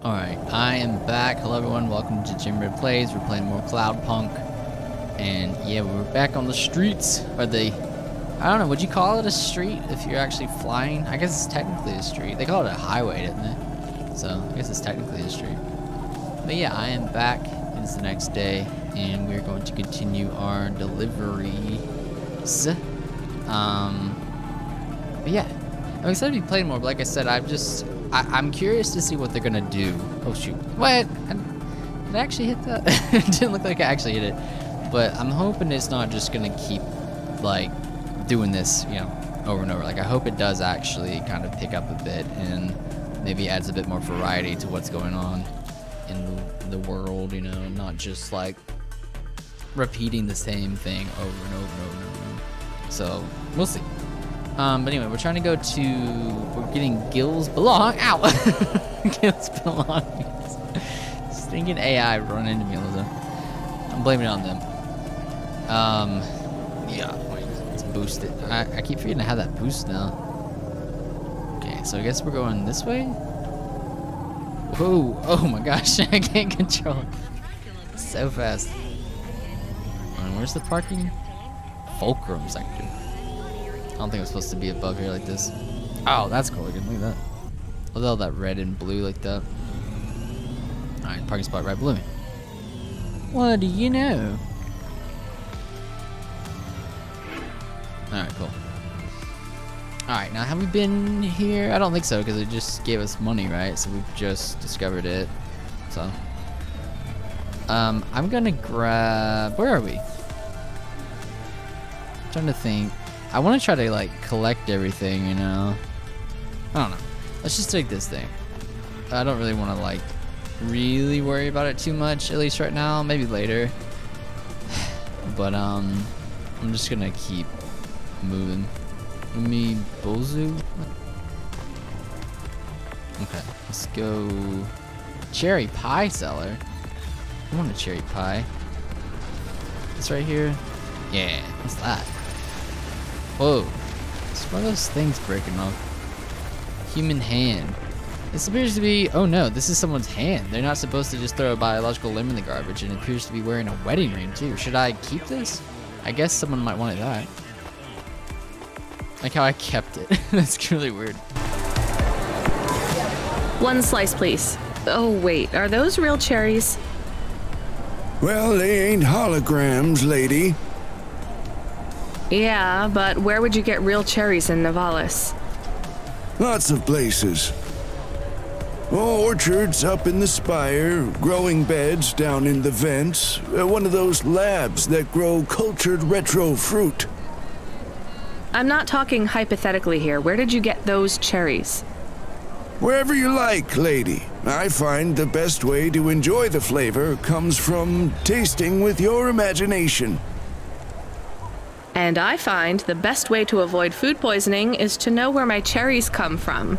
Alright, I am back. Hello everyone, welcome to Jim Red Plays. We're playing more Cloudpunk. And yeah, we're back on the streets. Or the, I don't know, would you call it a street if you're actually flying? I guess it's technically a street. They call it a highway, didn't they? So, I guess it's technically a street. But yeah, I am back. It's the next day. And we're going to continue our deliveries. But yeah, I'm excited to be playing more, but like I said, I'm curious to see what they're gonna do. Oh shoot, what? Did I actually hit that? It didn't look like I actually hit it. But I'm hoping it's not just gonna keep, like, doing this, you know, over and over. Like, I hope it does actually kind of pick up a bit and maybe adds a bit more variety to what's going on in the world, you know, not just, like, repeating the same thing over and over and over and over. So, we'll see. But anyway, we're trying to go to, we're getting Gil's Gil's belongings. Stinking AI run into me all the time. I'm blaming it on them. Yeah, let's boost it. I keep forgetting to have that boost now. Okay, so I guess we're going this way? Whoa, oh my gosh, I can't control it. So fast. And where's the parking? Fulcrum sector. I don't think I'm supposed to be above here like this. Oh, that's cool looking. Look at that. Look at all that red and blue like that. Alright, parking spot right below me. What do you know? Alright, cool. Alright, now have we been here? I don't think so, because it just gave us money, right? So we've just discovered it. So. I'm gonna grab... Where are we? I'm trying to think. I want to try to, like, collect everything, you know? I don't know. Let's just take this thing. I don't really want to, like, really worry about it too much, at least right now. Maybe later. But, I'm just gonna keep moving. Umi Bozu? Okay, let's go. Cherry pie seller? I want a cherry pie. This right here? Yeah, what's that? Whoa, what are those things breaking off? Human hand. This appears to be, oh no, this is someone's hand. They're not supposed to just throw a biological limb in the garbage, and it appears to be wearing a wedding ring too. Should I keep this? I guess someone might want it that. Like how I kept it. That's really weird. One slice, please. Oh wait, are those real cherries? Well, they ain't holograms, lady. Yeah, but where would you get real cherries in Navalis? Lots of places. Orchards up in the spire, growing beds down in the vents, one of those labs that grow cultured retro fruit. I'm not talking hypothetically here. Where did you get those cherries? Wherever you like, lady. I find the best way to enjoy the flavor comes from tasting with your imagination. And I find the best way to avoid food poisoning is to know where my cherries come from.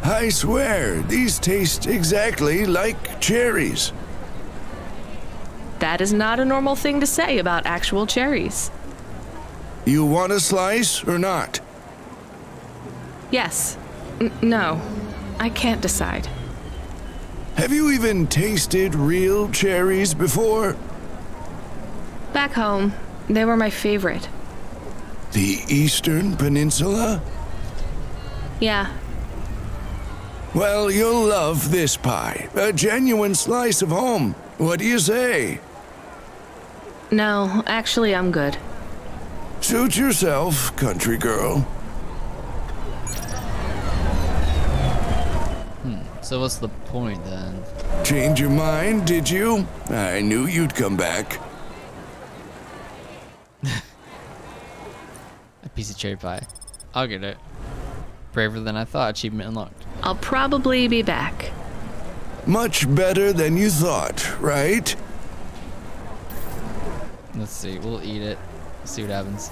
I swear, these taste exactly like cherries. That is not a normal thing to say about actual cherries. You want a slice or not? Yes. No. I can't decide. Have you even tasted real cherries before? Back home, they were my favorite. The Eastern Peninsula? Yeah. Well, you'll love this pie. A genuine slice of home. What do you say? No, actually, I'm good. Suit yourself, country girl. So what's the point then? Change your mind, did you? I knew you'd come back. A piece of cherry pie. I'll get it. Braver than I thought. Achievement unlocked. I'll probably be back. Much better than you thought, right? Let's see. We'll eat it. See what happens.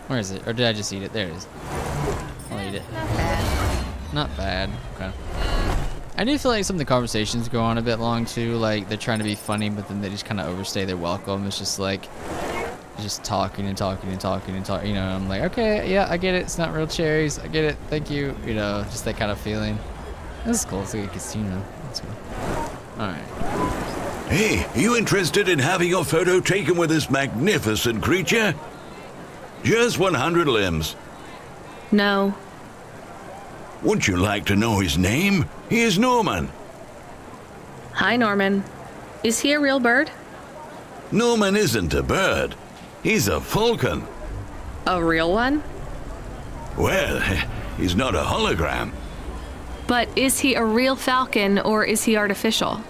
Where is it? Or did I just eat it? There it is. I'll eat it. Not bad. Not bad. Okay. I do feel like some of the conversations go on a bit long too. Like they're trying to be funny, but then they just kind of overstay their welcome. It's just like just talking and talking and talking and talking. You know, I'm like, okay, yeah, I get it. It's not real cherries. I get it. Thank you. You know, just that kind of feeling. This is cool. It's like a casino. That's cool. Alright. Hey, you interested in having your photo taken with this magnificent creature? Just 100 limbs. No. Would you like to know his name? He is Norman. Hi, Norman. Is he a real bird? Norman isn't a bird. He's a falcon. A real one? Well, he's not a hologram. But is he a real falcon or is he artificial?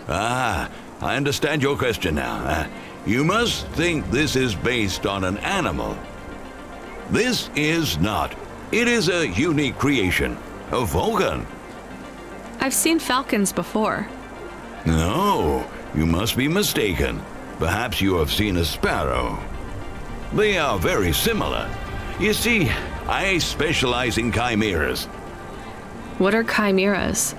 Ah, I understand your question now. You must think this is based on an animal. This is not. It is a unique creation. A falcon. I've seen falcons before. No, you must be mistaken. Perhaps you have seen a sparrow. They are very similar. You see, I specialize in chimeras. What are chimeras?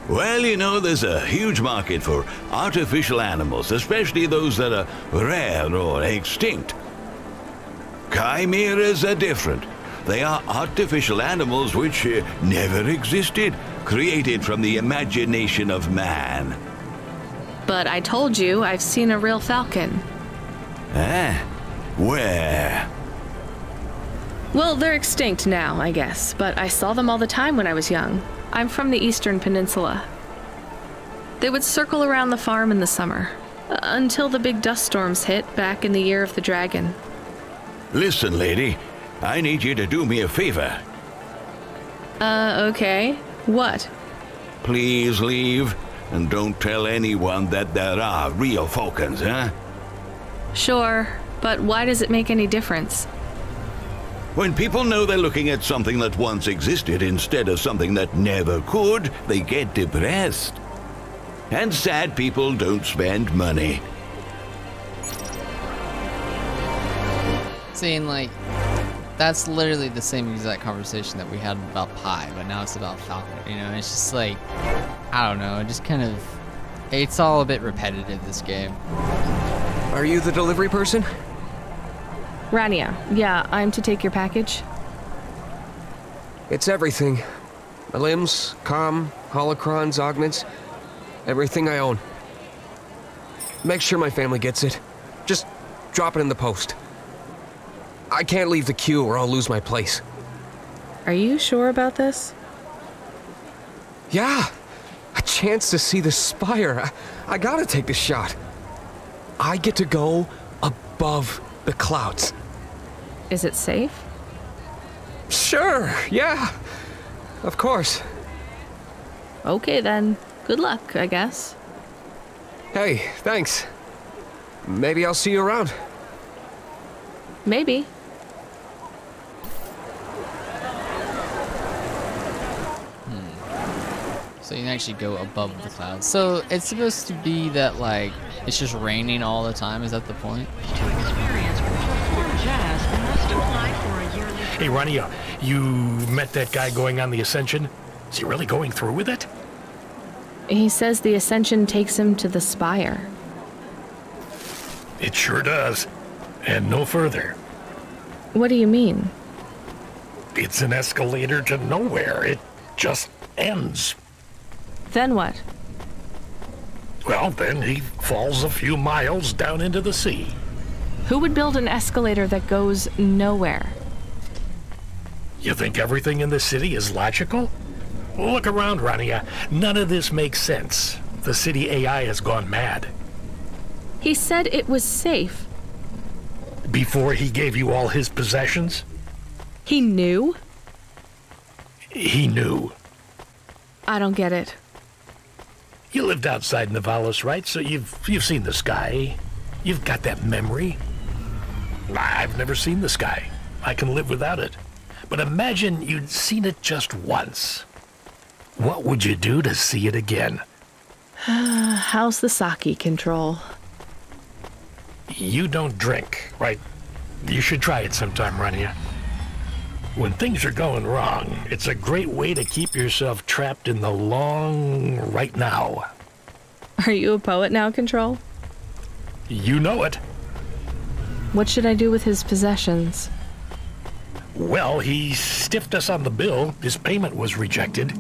Well, you know, there's a huge market for artificial animals, especially those that are rare or extinct. Chimeras are different. They are artificial animals which never existed, created from the imagination of man. But I told you I've seen a real falcon. Eh? Where? Well, they're extinct now, I guess, but I saw them all the time when I was young. I'm from the Eastern Peninsula. They would circle around the farm in the summer, until the big dust storms hit back in the year of the dragon. Listen, lady, I need you to do me a favor. Okay. What? Please leave, and don't tell anyone that there are real falcons, huh? Sure, but why does it make any difference? When people know they're looking at something that once existed instead of something that never could, they get depressed. And sad people don't spend money. Seeing, like, that's literally the same exact conversation that we had about pie, but now it's about falcon, you know? It's just like, I don't know, it just kind of, it's all a bit repetitive, this game. Are you the delivery person? Rania, yeah, I'm to take your package. It's everything. My limbs, comm, holocrons, augments, everything I own. Make sure my family gets it. Just drop it in the post. I can't leave the queue or I'll lose my place. Are you sure about this? Yeah, a chance to see the spire. I gotta take the shot. I get to go above the clouds. Is it safe? Sure, yeah. Of course. Okay then. Good luck, I guess. Hey, thanks. Maybe I'll see you around. Maybe. So you can actually go above the clouds. So it's supposed to be that, like, it's just raining all the time. Is that the point? Hey, Rania, you met that guy going on the Ascension? Is he really going through with it? He says the Ascension takes him to the spire. It sure does. And no further. What do you mean? It's an escalator to nowhere. It just ends. Then what? Well, then he falls a few miles down into the sea. Who would build an escalator that goes nowhere? You think everything in the city is logical? Look around, Rania. None of this makes sense. The city AI has gone mad. He said it was safe. Before he gave you all his possessions? He knew? He knew. I don't get it. You lived outside Nivalis, right? So you've seen the sky. You've got that memory. I've never seen the sky. I can live without it. But imagine you'd seen it just once. What would you do to see it again? How's the sake control? You don't drink, right? You should try it sometime, Rania. When things are going wrong, it's a great way to keep yourself trapped in the long right now. Are you a poet now, Control? You know it. What should I do with his possessions? Well, he stiffed us on the bill. His payment was rejected.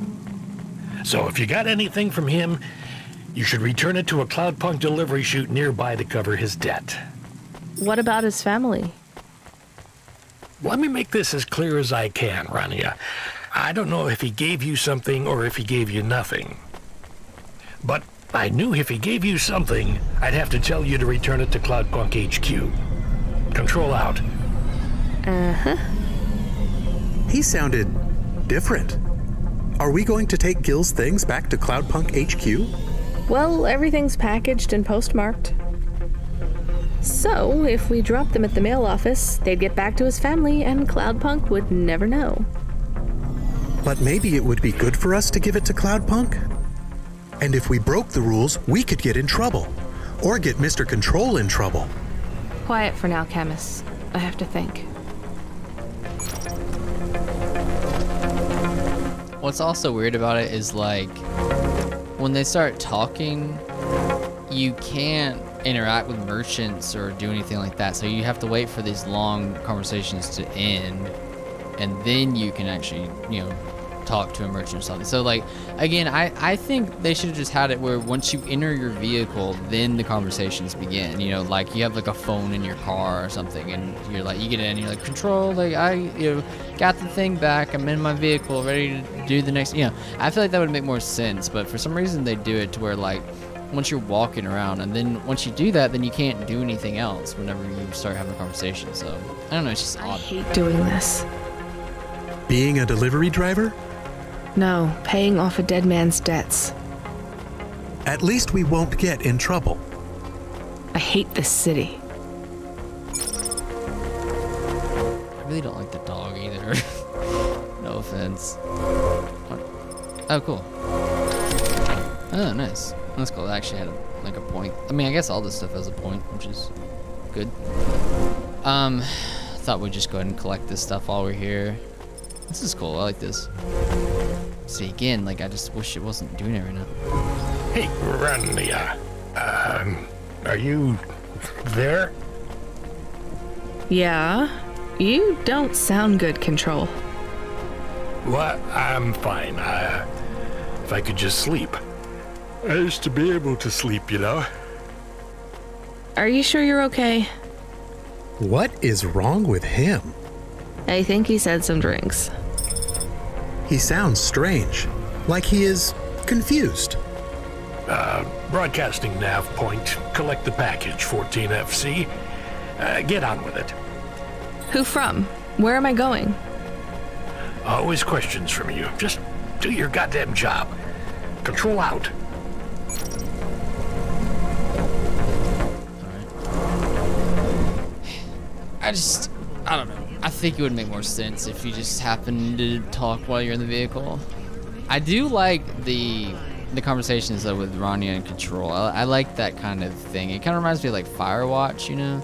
So if you got anything from him, you should return it to a Cloudpunk delivery chute nearby to cover his debt. What about his family? Let me make this as clear as I can, Rania. I don't know if he gave you something or if he gave you nothing. But I knew if he gave you something, I'd have to tell you to return it to Cloudpunk HQ. Control out. Uh-huh. He sounded different. Are we going to take Gil's things back to Cloudpunk HQ? Well, everything's packaged and postmarked. So, if we dropped them at the mail office, they'd get back to his family and Cloudpunk would never know. But maybe it would be good for us to give it to Cloudpunk? And if we broke the rules, we could get in trouble. Or get Mr. Control in trouble. Quiet for now, Camus. I have to think. What's also weird about it is, like, when they start talking, you can't interact with merchants or do anything like that. So you have to wait for these long conversations to end, and then you can actually, you know, talk to a merchant or something. So, like, again, I think they should have just had it where once you enter your vehicle, then the conversations begin. You know, like, you have like a phone in your car or something, and you're like, you get in, you're like, Control, like, I, you know, got the thing back, I'm in my vehicle, ready to do the next, you know. I feel like that would make more sense, but for some reason they do it to where, like, once you're walking around, and then once you do that, then you can't do anything else whenever you start having a conversation. So, I don't know, it's just I odd. hate doing this. Being a delivery driver? No, paying off a dead man's debts. At least we won't get in trouble. I hate this city. I really don't like the dog either. No offense. What? Oh, cool. Oh, nice. That's cool. It actually had like a point. I mean, I guess all this stuff has a point, which is good. Thought we'd just go ahead and collect this stuff while we're here. This is cool. I like this. See, again, like, I just wish it wasn't doing it right now. Hey, Rania. Are you there? Yeah? You don't sound good, Control. What? I'm fine. If I could just sleep. I used to be able to sleep, you know. Are you sure you're okay? What is wrong with him? I think he's had some drinks. He sounds strange, like he is confused. Broadcasting nav point. Collect the package, 14FC. Get on with it. Who from? Where am I going? Always questions from you. Just do your goddamn job. Control out. I don't know. I think it would make more sense if you just happen to talk while you're in the vehicle. I do like the conversations though with Rania and Control. I like that kind of thing. It kind of reminds me of like Firewatch, you know,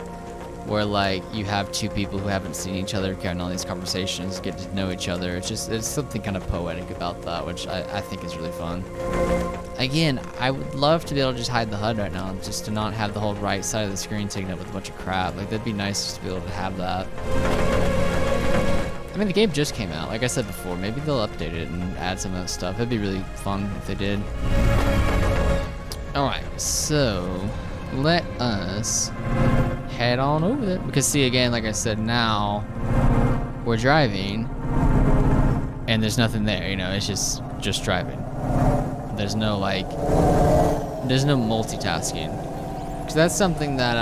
where like you have two people who haven't seen each other carrying on these conversations, get to know each other. It's something kind of poetic about that, which I think is really fun. Again, I would love to be able to just hide the HUD right now, just to not have the whole right side of the screen taken up with a bunch of crap. Like, that'd be nice just to be able to have that. I mean, the game just came out. Like I said before, maybe they'll update it and add some of that stuff. It'd be really fun if they did. Alright, so let us head on over there. Because see, again, like I said, now we're driving and there's nothing there, you know, it's just driving. There's no like, there's no multitasking. Because that's something that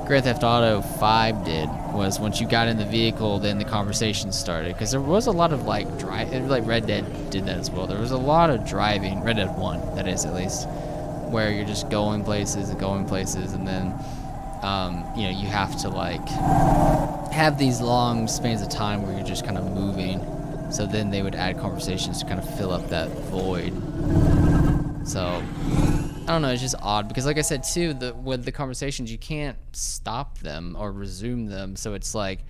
Grand Theft Auto 5 did, was once you got in the vehicle, then the conversation started. Because there was a lot of like like Red Dead did that as well. There was a lot of driving, Red Dead 1, that is at least, where you're just going places, and then you know, you have to like have these long spans of time where you're just kind of moving. So then they would add conversations to kind of fill up that void. So I don't know, it's just odd because like I said too, with the conversations you can't stop them or resume them. So it's like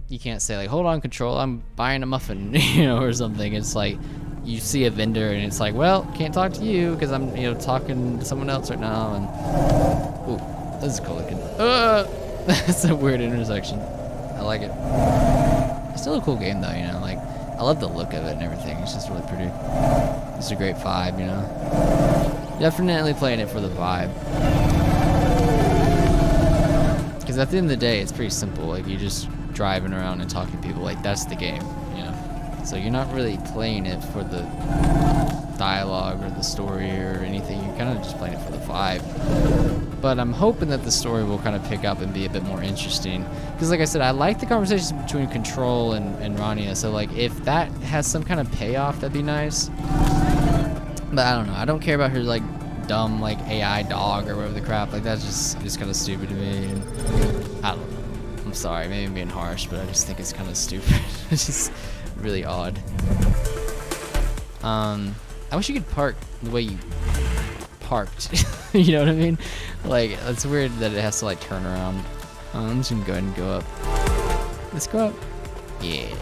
you can't say like, hold on, Control, I'm buying a muffin, you know, or something. It's like you see a vendor and it's like, well, can't talk to you because I'm, you know, talking to someone else right now. And ooh, this is cool looking. That's a weird intersection. I like it. It's still a cool game though, you know, like I love the look of it and everything. It's just really pretty. It's a great vibe, you know. Definitely playing it for the vibe. Because at the end of the day, it's pretty simple. Like, you just driving around and talking to people. Like, that's the game, you know. So you're not really playing it for the dialogue or the story or anything. You're kind of just playing it for the vibe. But I'm hoping that the story will kind of pick up and be a bit more interesting. Because like I said, I like the conversations between Control and Rania. So like, if that has some kind of payoff, that'd be nice. But I don't know. I don't care about her like dumb like AI dog or whatever the crap. Like, that's just kind of stupid to me. And I don't know. I'm sorry, maybe I'm being harsh, but I just think it's kind of stupid. It's just really odd. I wish you could park the way you parked. You know what I mean? Like, it's weird that it has to like turn around. I'm just gonna go ahead and go up. Let's go up. Yeah.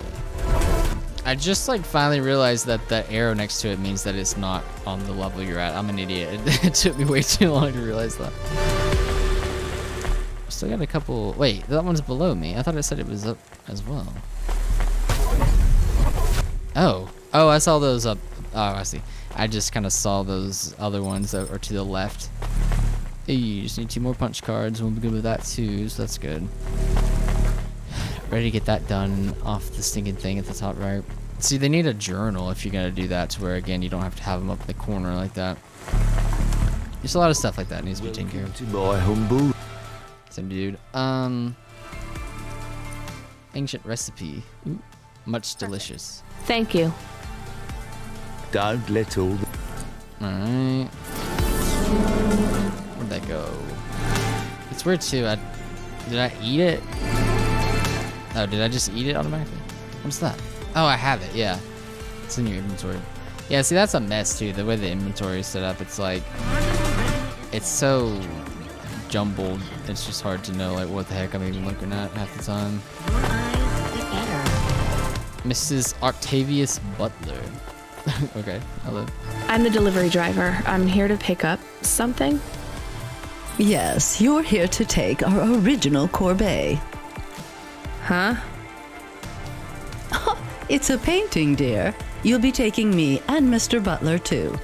I just like finally realized that the arrow next to it means that it's not on the level you're at. I'm an idiot. It took me way too long to realize that. Still got a couple. Wait, that one's below me. I thought it said it was up as well. Oh, I saw those up. Oh, I see. I just kind of saw those other ones that are to the left. Hey, you just need 2 more punch cards. We'll be good with that too, so that's good. Ready to get that done off the stinking thing at the top right. See, they need a journal if you're gonna do that, to where again you don't have to have them up in the corner like that. There's a lot of stuff like that needs to be taken care of. To my humble. Same dude. Ancient recipe. Ooh, much delicious. Thank you. Don't let all the... Alright. Where'd that go? It's weird too. Did I eat it? Oh, did I just eat it automatically? What's that? Oh, I have it, yeah. It's in your inventory. Yeah, see, that's a mess too. The way the inventory is set up, it's like... It's so jumbled. It's just hard to know like what the heck I'm even looking at half the time. Mrs. Octavius Butler. Okay, hello. I'm the delivery driver. I'm here to pick up something. Yes, you're here to take our original corbeille. Huh? It's a painting, dear. You'll be taking me and Mr. Butler, too.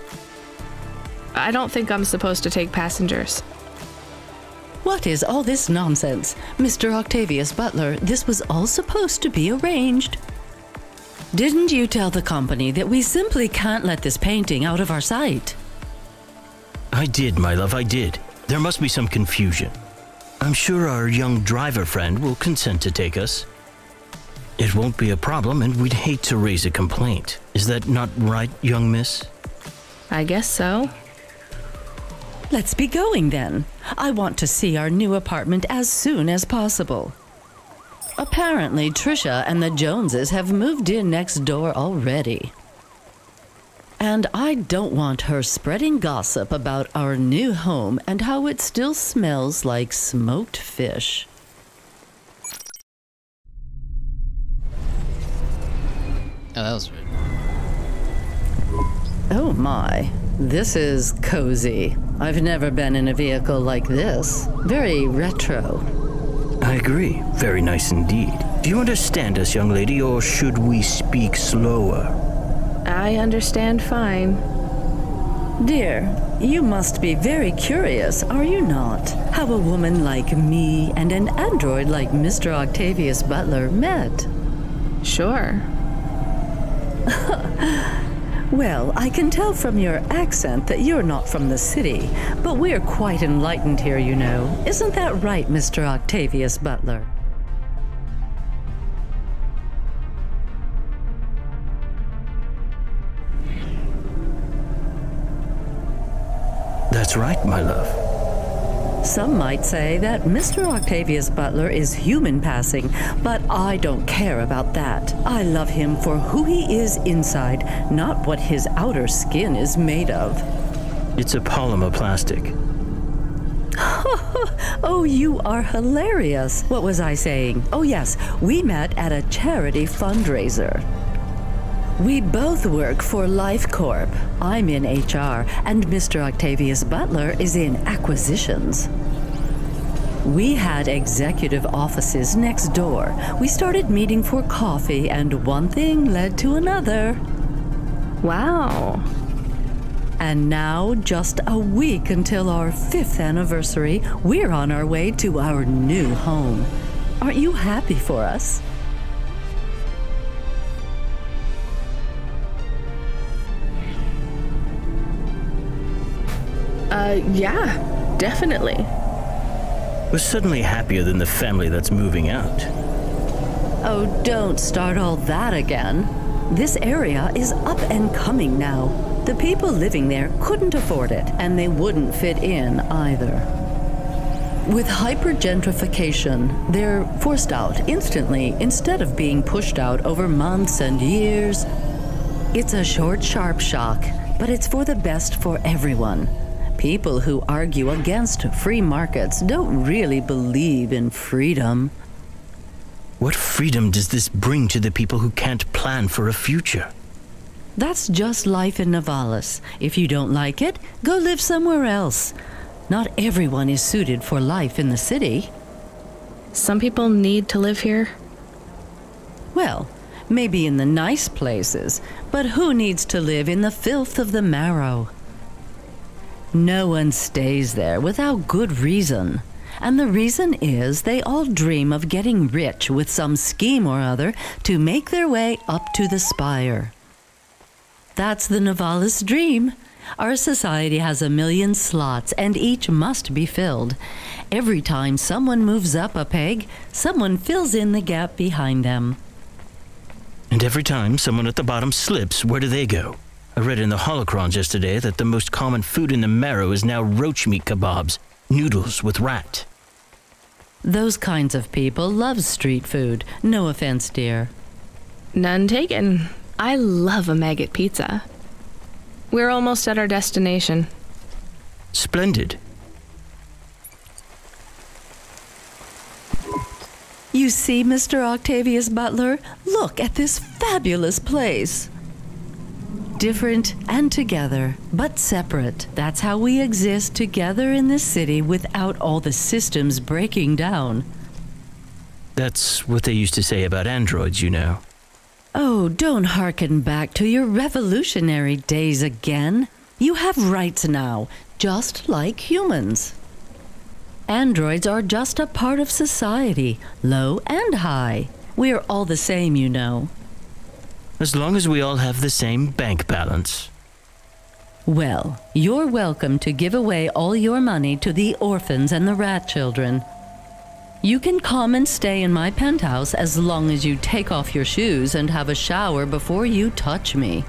I don't think I'm supposed to take passengers. What is all this nonsense? Mr. Octavius Butler, this was all supposed to be arranged. Didn't you tell the company that we simply can't let this painting out of our sight? I did, my love, I did. There must be some confusion. I'm sure our young driver friend will consent to take us. It won't be a problem, and we'd hate to raise a complaint. Is that not right, young miss? I guess so. Let's be going then. I want to see our new apartment as soon as possible. Apparently, Trisha and the Joneses have moved in next door already. And I don't want her spreading gossip about our new home and how it still smells like smoked fish. Oh, that was weird. Oh my, this is cozy. I've never been in a vehicle like this. Very retro. I agree. Very nice indeed. Do you understand us, young lady, or should we speak slower? I understand fine. Dear, you must be very curious, are you not? How a woman like me and an android like Mr. Octavius Butler met. Sure. Well, I can tell from your accent that you're not from the city, but we're quite enlightened here, you know. Isn't that right, Mr. Octavius Butler? That's right, my love. Some might say that Mr. Octavius Butler is human passing, but I don't care about that. I love him for who he is inside, not what his outer skin is made of. It's a polymer plastic. Oh, you are hilarious. What was I saying? Oh, yes, we met at a charity fundraiser. We both work for Life Corp. I'm in HR, and Mr. Octavius Butler is in acquisitions. We had executive offices next door. We started meeting for coffee, and one thing led to another. Wow. And now, just a week until our 5th anniversary, we're on our way to our new home. Aren't you happy for us? Yeah, definitely. We're suddenly happier than the family that's moving out. Oh, don't start all that again. This area is up and coming now. The people living there couldn't afford it, and they wouldn't fit in either. With hypergentrification, they're forced out instantly instead of being pushed out over months and years. It's a short, sharp shock, but it's for the best for everyone. People who argue against free markets don't really believe in freedom. What freedom does this bring to the people who can't plan for a future? That's just life in Navalis. If you don't like it, go live somewhere else. Not everyone is suited for life in the city. Some people need to live here. Well, maybe in the nice places, but who needs to live in the filth of the marrow? No one stays there without good reason. And the reason is they all dream of getting rich with some scheme or other to make their way up to the spire. That's the Navalis dream. Our society has 1,000,000 slots, and each must be filled. Every time someone moves up a peg, someone fills in the gap behind them. And every time someone at the bottom slips, where do they go? I read in the holocrons yesterday that the most common food in the marrow is now roach meat kebabs, noodles with rat. Those kinds of people love street food. No offense, dear. None taken. I love a maggot pizza. We're almost at our destination. Splendid. You see, Mr. Octavius Butler? Look at this fabulous place. Different and together, but separate. That's how we exist together in this city without all the systems breaking down. That's what they used to say about androids, you know. Oh, don't hearken back to your revolutionary days again. You have rights now, just like humans. Androids are just a part of society, low and high. We're all the same, you know. As long as we all have the same bank balance. Well, you're welcome to give away all your money to the orphans and the rat children. You can come and stay in my penthouse as long as you take off your shoes and have a shower before you touch me.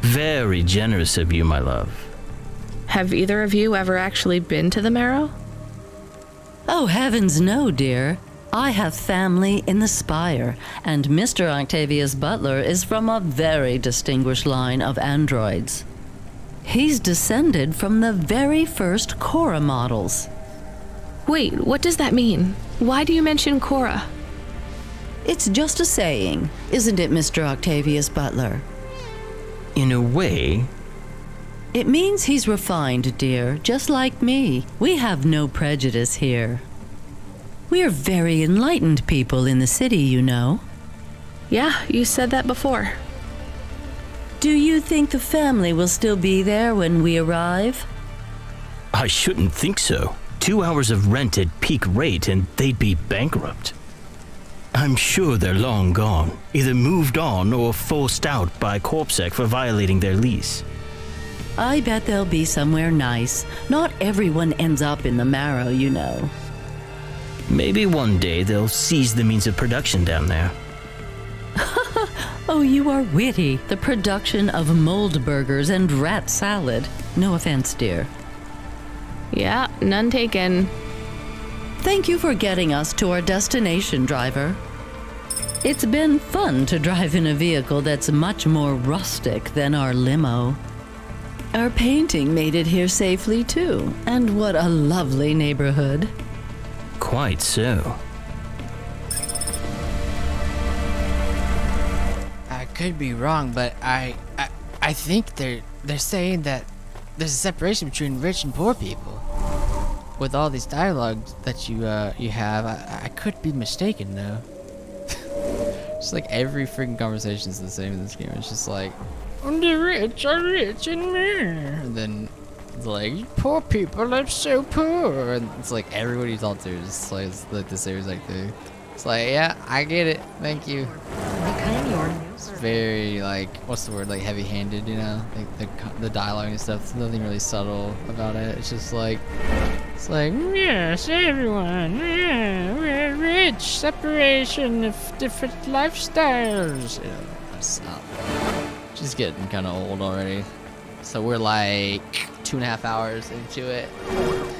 Very generous of you, my love. Have either of you ever actually been to the marrow? Oh, heavens no, dear. I have family in the Spire, and Mr. Octavius Butler is from a very distinguished line of androids. He's descended from the very first Cora models. Wait, what does that mean? Why do you mention Cora? It's just a saying, isn't it, Mr. Octavius Butler? In a way. It means he's refined, dear, just like me. We have no prejudice here. We're very enlightened people in the city, you know. Yeah, you said that before. Do you think the family will still be there when we arrive? I shouldn't think so. 2 hours of rent at peak rate and they'd be bankrupt. I'm sure they're long gone, either moved on or forced out by Corpsec for violating their lease. I bet they'll be somewhere nice. Not everyone ends up in the marrow, you know. Maybe one day they'll seize the means of production down there. Oh, you are witty. The production of mold burgers and rat salad. No offense, dear. Yeah, none taken. Thank you for getting us to our destination, driver. It's been fun to drive in a vehicle that's much more rustic than our limo. Our painting made it here safely, too. And what a lovely neighborhood. Quite so. I could be wrong, but I think they're saying that there's a separation between rich and poor people. with all these dialogues that you have, I could be mistaken though. Just like every freaking conversation is the same in this game. It's just like, the rich are rich and me. And then it's like, poor people are so poor. And it's like everybody you talk to is like, it's like the same exact thing. It's like, yeah, I get it. Thank you. It's very like, what's the word? Like heavy-handed, you know? Like the dialogue and stuff. There's nothing really subtle about it. It's just like, it's like, yes, everyone, yeah, we're rich. Separation of different lifestyles. You know, that's just getting kind of old already. So we're like 2.5 hours into it.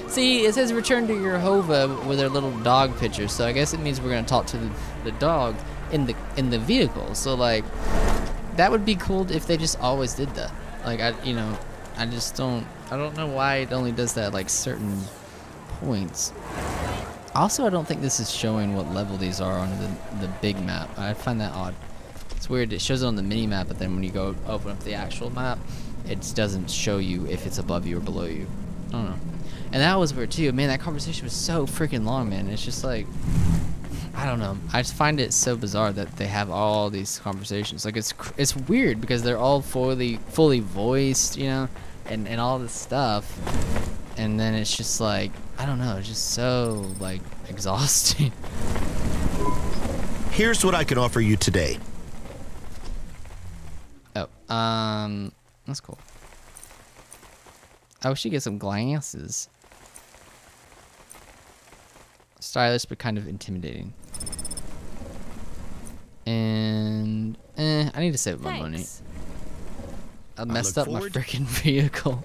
See, it says return to your Hova with their little dog picture. So I guess it means we're gonna talk to the dog in the vehicle. So like, that would be cool if they just always did that. Like I don't know why it only does that at like certain points. Also, I don't think this is showing what level these are on the big map. I find that odd. It's weird. It shows it on the mini map, but then when you go open up the actual map, it doesn't show you if it's above you or below you. I don't know. And that was weird too. Man, that conversation was so freaking long, man. It's just like, I don't know. I just find it so bizarre that they have all these conversations. Like it's weird because they're all fully voiced, you know, and all this stuff. And then it's just like, I don't know. It's just so like exhausting. Here's what I can offer you today. Oh, that's cool. I wish you get some glasses. Stylish, but kind of intimidating. And I need to save my money. I messed up my freaking vehicle.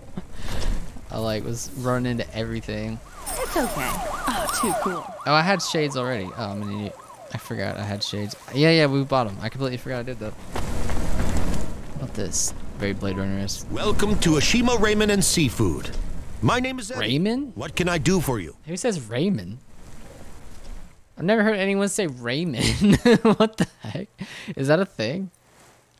I like was running into everything. It's okay. Oh, too cool. Oh, I had shades already. Oh, I'm an idiot. I forgot I had shades. Yeah, we bought them. I completely forgot I did that. What about this? Very Blade Runner-esque. Welcome to Ashima Ramen and Seafood. My name is Eddie. Raymond? What can I do for you? Who says Raymond? I've never heard anyone say Raymond. What the heck? Is that a thing?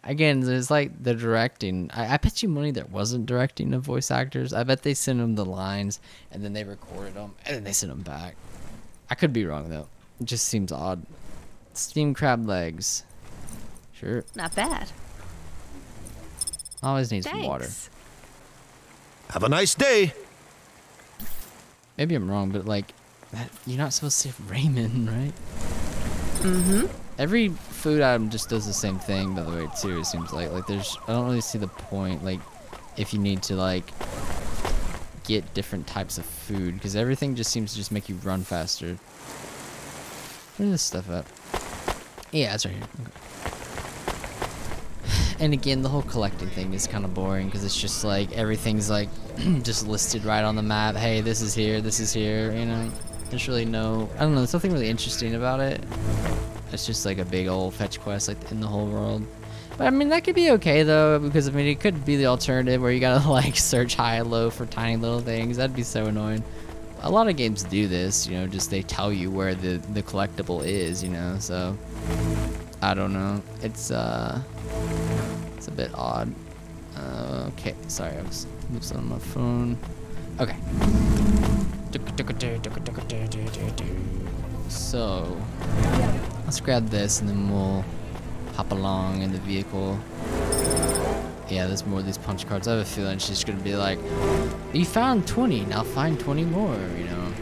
Again, there's like the directing. I bet you money there wasn't directing of voice actors. I bet they sent them the lines and then they recorded them and then they sent them back. I could be wrong though. It just seems odd. Steamed crab legs. Sure. Not bad. Always need some water. Have a nice day. Maybe I'm wrong, but like, you're not supposed to say Raymond, right? Mm-hmm. Every food item just does the same thing, by the way, too, it seems like. Like, I don't really see the point, like, if you need to, like, get different types of food, because everything just seems to just make you run faster. Where's this stuff at? Yeah, it's right here. Okay. And again, the whole collecting thing is kind of boring, because it's just, like, everything's, like, just listed right on the map. Hey, this is here, you know? There's really no, I don't know, there's nothing really interesting about it. It's just like a big old fetch quest like in the whole world. But I mean, that could be okay though, because I mean, it could be the alternative where you gotta like search high and low for tiny little things. That'd be so annoying. A lot of games do this, you know, just they tell you where the collectible is, you know, so I don't know. It's a bit odd. Okay, sorry, I was moving on my phone. Okay. So let's grab this and then we'll hop along in the vehicle. Yeah, there's more of these punch cards. I have a feeling she's gonna be like, you found 20, now find 20 more, you know.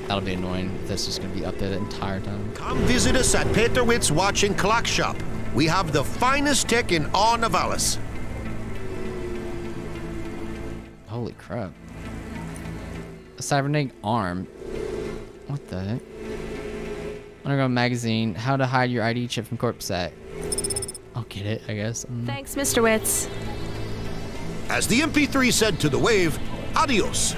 That'll be annoying if that's just gonna be up there the entire time. Come visit us at Peterwitz Watch and Clock Shop. We have the finest tech in all Navalis. Holy crap. A cybernetic arm. What the heck? Underground magazine. How to hide your ID chip from Corpsat. I'll get it, I guess. Thanks, Mr. Witz. As the MP3 said to the wave, adios.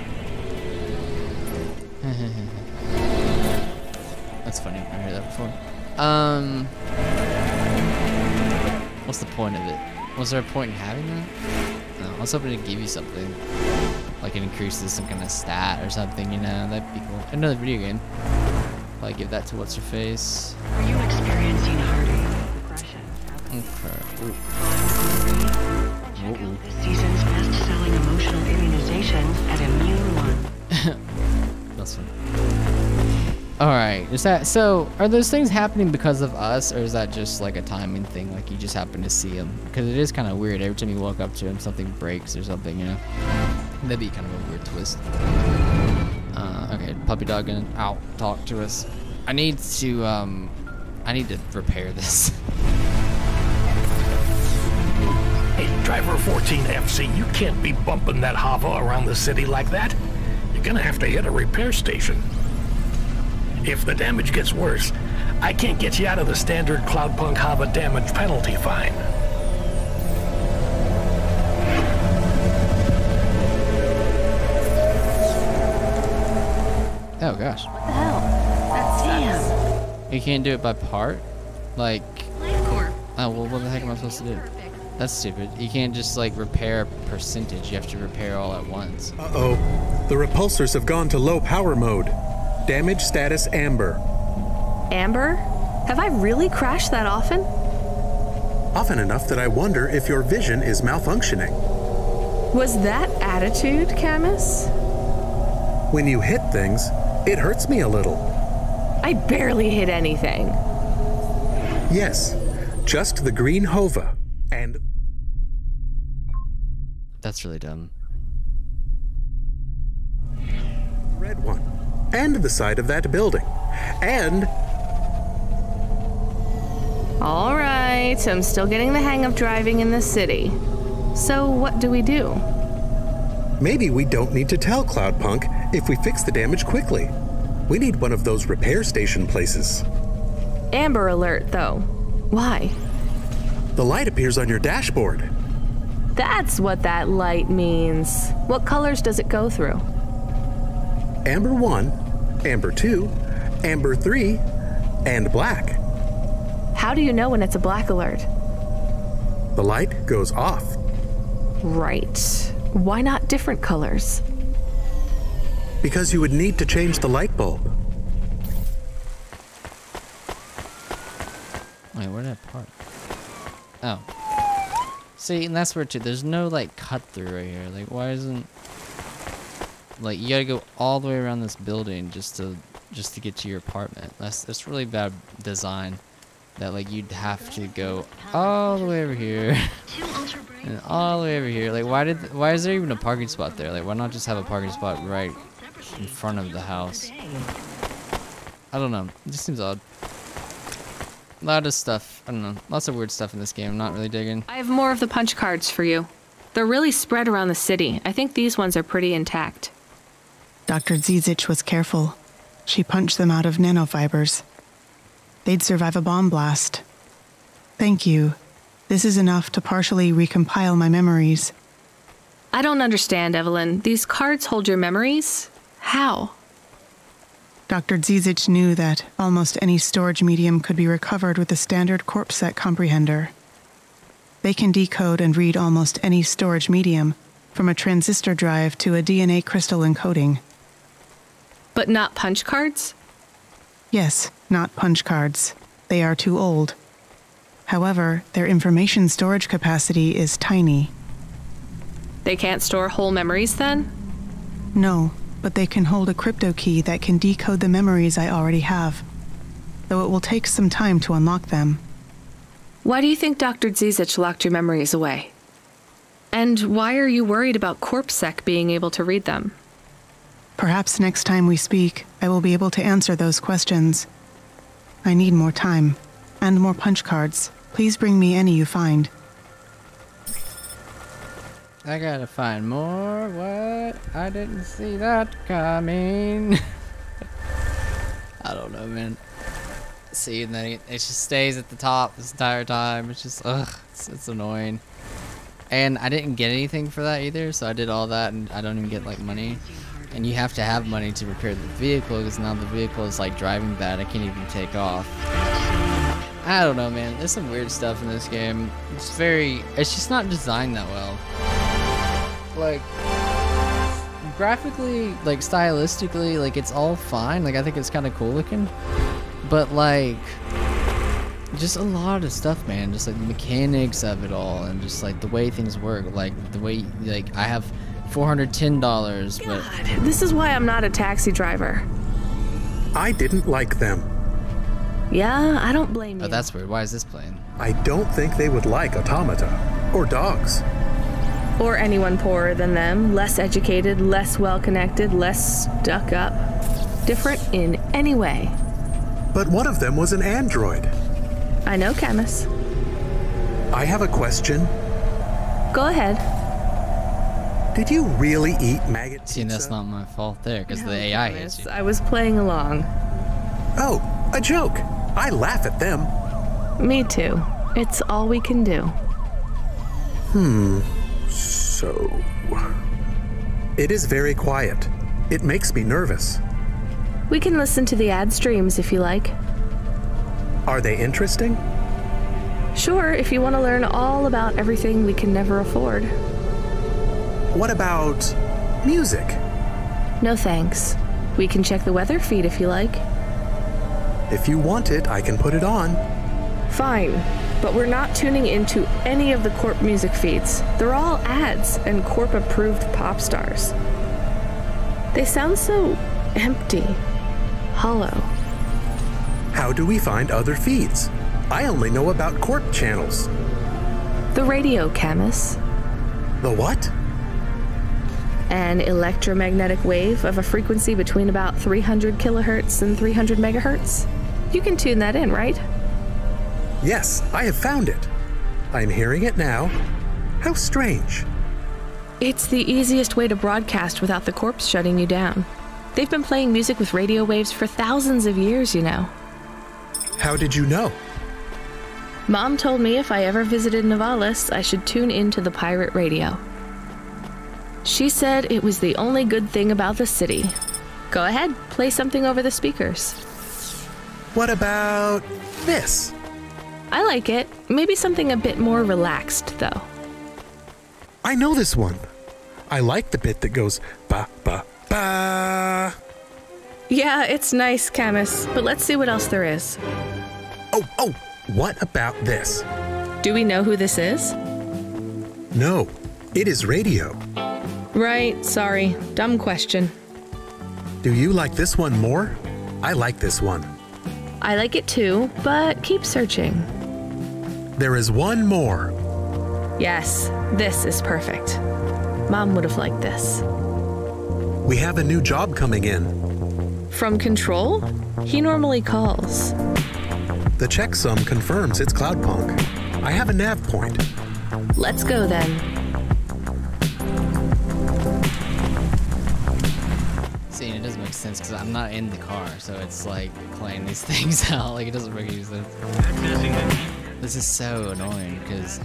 That's funny. I heard that before. What's the point of it? Was there a point in having that? No, I was hoping to give you something. Like it increases some kind of stat or something, you know? That'd be cool. Another video game. Like give that to what's her face. Are you experiencing heartache, depression? Okay. Ooh. Check out this season's best-selling emotional immunization at Immune One. That's Alright, is that, so, are those things happening because of us, or is that just like a timing thing, like you just happen to see them? Because it is kind of weird, every time you walk up to him, something breaks or something, you know? That'd be kind of a weird twist. Okay, puppy dog gonna talk to us. I need to repair this. Hey, driver 14FC, you can't be bumping that Hava around the city like that. You're gonna have to hit a repair station. If the damage gets worse, I can't get you out of the standard Cloudpunk Hava damage penalty fine. Oh gosh. What the hell? That sucks. You can't do it by part? Like, LifeCorp. oh, well, what the heck am I supposed to do? That's stupid. You can't just, like, repair a percentage. You have to repair all at once. Uh-oh. The repulsors have gone to low power mode. Damage status amber. Amber? Have I really crashed that often? Often enough that I wonder if your vision is malfunctioning. Was that attitude, Camus? When you hit things, it hurts me a little. I barely hit anything. Yes, just the green Hova. And That's really dumb. red one. And the side of that building. And All right, I'm still getting the hang of driving in this city. So what do we do? maybe we don't need to tell Cloudpunk if we fix the damage quickly. We need one of those repair station places. Amber alert, though. Why? The light appears on your dashboard. That's what that light means. What colors does it go through? Amber 1, Amber 2, Amber 3, and black. How do you know when it's a black alert? The light goes off. Right. Why not different colors? Because you would need to change the light bulb. Wait, where did I park? Oh. See, and that's where too. There's no like cut through right here. Like, why isn't like you gotta go all the way around this building just to get to your apartment? That's really bad design. That like you'd have to go all the way over here and all the way over here. Like, why is there even a parking spot there? Like, why not just have a parking spot right in front of the house? I don't know. It just seems odd. A lot of stuff. I don't know. Lots of weird stuff in this game. I'm not really digging. I have more of the punch cards for you. They're really spread around the city. I think these ones are pretty intact. Dr. Zizich was careful. She punched them out of nanofibers. They'd survive a bomb blast. Thank you. This is enough to partially recompile my memories. I don't understand, Evelyn. These cards hold your memories? How? Dr. Zizich knew that almost any storage medium could be recovered with a standard corpset comprehender. They can decode and read almost any storage medium, from a transistor drive to a DNA crystal encoding. But not punch cards? Yes, not punch cards. They are too old. However, their information storage capacity is tiny. They can't store whole memories then? No, but they can hold a crypto key that can decode the memories I already have, though it will take some time to unlock them. Why do you think Dr. Zizich locked your memories away? And why are you worried about CorpSec being able to read them? Perhaps next time we speak, I will be able to answer those questions. I need more time, and more punch cards. Please bring me any you find. I gotta find more. What? I didn't see that coming. I don't know, man. See, and then it just stays at the top this entire time. It's just, it's annoying. And I didn't get anything for that either, so I did all that and I don't even get like money. And you have to have money to repair the vehicle because now the vehicle is like driving bad. I can't even take off. I don't know, man. There's some weird stuff in this game. It's just not designed that well. Like, graphically, like stylistically, like it's all fine. Like I think it's kind of cool looking. But like, just a lot of stuff, man. Just like the mechanics of it all and just like the way things work. Like the way, like I have $410, but God, this is why I'm not a taxi driver. I didn't like them. Yeah, I don't blame you. Oh, that's weird. Why is this playing? I don't think they would like automata. Or dogs. Or anyone poorer than them, less educated, less well-connected, less stuck up. Different in any way. But one of them was an android. I know, Camus. I have a question. Go ahead. Did you really eat maggot See, that's not my fault there, because the AI hates you. I was playing along. Oh, a joke. I laugh at them. Me too. It's all we can do. So... It is very quiet. It makes me nervous. We can listen to the ad streams if you like. Are they interesting? Sure, if you want to learn all about everything we can never afford. What about music? No thanks. We can check the weather feed if you like. If you want it, I can put it on. Fine, but we're not tuning into any of the Corp music feeds. They're all ads and Corp-approved pop stars. They sound so empty, hollow. How do we find other feeds? I only know about Corp channels. The radio, Camus. The what? An electromagnetic wave of a frequency between about 300 kilohertz and 300 megahertz. You can tune that in, right? Yes, I have found it. I'm hearing it now. How strange. It's the easiest way to broadcast without the corpse shutting you down. They've been playing music with radio waves for thousands of years, you know. How did you know? Mom told me if I ever visited Nivalis, I should tune into the pirate radio. She said it was the only good thing about the city. Go ahead, play something over the speakers. What about this? I like it. Maybe something a bit more relaxed, though. I know this one. I like the bit that goes ba ba ba. Yeah, it's nice, Camus, but let's see what else there is. Oh, what about this? Do we know who this is? No, it is radio. Right, sorry. Dumb question. Do you like this one more? I like this one. I like it too, but keep searching. There is one more. Yes, this is perfect. Mom would have liked this. We have a new job coming in. From Control? He normally calls. The checksum confirms it's Cloudpunk. I have a nav point. Let's go then. See, it doesn't make sense because I'm not in the car, so it's like playing these things out. Like, it doesn't make any sense. This is so annoying because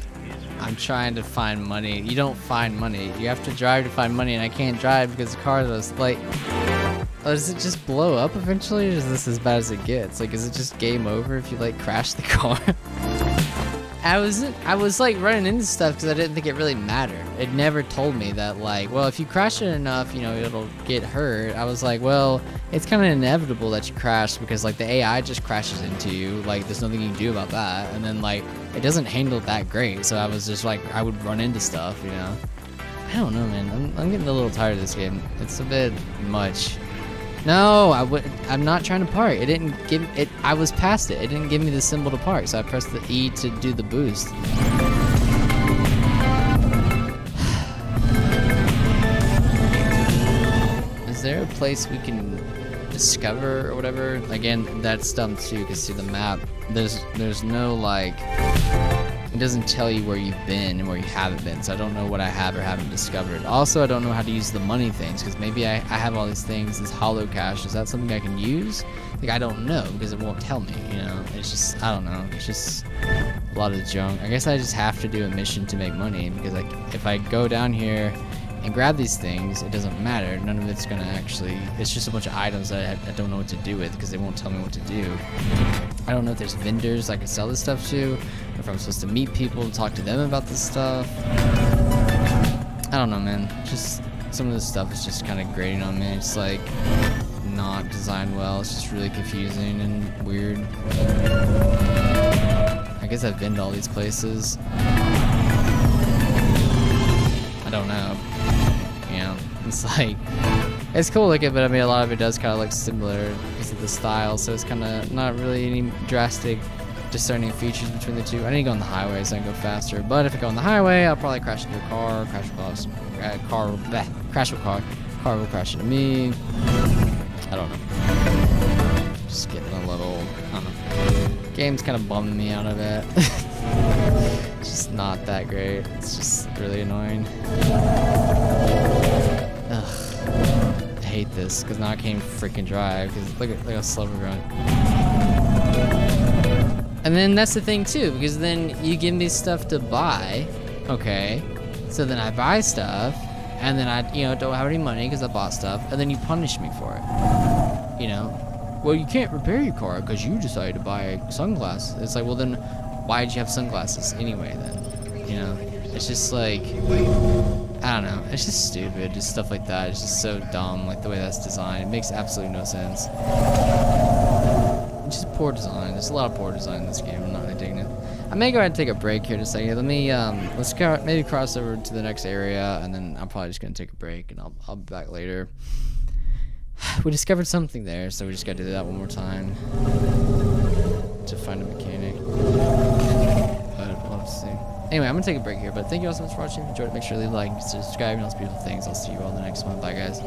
I'm trying to find money. You don't find money. You have to drive to find money, and I can't drive because the car is like... Oh, does it just blow up eventually, or is this as bad as it gets? Like, is it just game over if you, like, crash the car? I was like running into stuff because I didn't think it really mattered. It never told me that, like, well, if you crash it enough, you know, it'll get hurt. I was like, well, it's kind of inevitable that you crash because, like, the AI just crashes into you. Like, there's nothing you can do about that. And then, like, it doesn't handle it that great. So I was just like, I would run into stuff, you know? I don't know, man. I'm getting a little tired of this game. It's a bit much. No, I'm not trying to park. It didn't give it. I was past it. It didn't give me the symbol to park, so I pressed the E to do the boost. Is there a place we can discover or whatever? Again, that's dumb too, because see the map. There's no like. It doesn't tell you where you've been and where you haven't been, so I don't know what I have or haven't discovered. Also, I don't know how to use the money things, because maybe I have all these things, this hollow cash. Is that something I can use? Like, I don't know, because it won't tell me, you know? It's just, I don't know. It's just a lot of junk. I guess I just have to do a mission to make money, because like, if I go down here and grab these things, it doesn't matter. None of it's gonna actually, it's just a bunch of items that I don't know what to do with, because they won't tell me what to do. I don't know if there's vendors I can sell this stuff to, or if I'm supposed to meet people and talk to them about this stuff. I don't know, man. Just some of this stuff is just kind of grating on me. It's like not designed well. It's just really confusing and weird. I guess I've been to all these places. I don't know. You know, it's like It's cool looking, but I mean, a lot of it does kind of look similar because of the style, so it's kind of not really any drastic discerning features between the two. I need to go on the highway so I can go faster, but if I go on the highway, I'll probably crash into a car, crash a car will crash into me. I don't know. Just getting a little, I don't know. Game's kind of bumming me out of it. It's just not that great. It's just really annoying. Ugh. I hate this because now I can't even freaking drive because look how slow we're going. And then that's the thing too, because then you give me stuff to buy, okay? So then I buy stuff, and then I, don't have any money because I bought stuff, and then you punish me for it. Well, you can't repair your car because you decided to buy sunglasses. It's like, well then, why did you have sunglasses anyway then? It's just like, I don't know. It's just stupid, just stuff like that. It's just so dumb, like the way that's designed. It makes absolutely no sense. It's just poor design. There's a lot of poor design in this game. I'm not really digging it. I may go ahead and take a break here in a second. Let me, let's go, maybe cross over to the next area, and then I'm probably just gonna take a break, and I'll be back later. We discovered something there, so we just gotta do that one more time to find a mechanic. But we'll have to see. Anyway, I'm gonna take a break here, but thank you all so much for watching. If you enjoyed it, make sure to leave a like, subscribe, and all those beautiful things. I'll see you all in the next one. Bye, guys.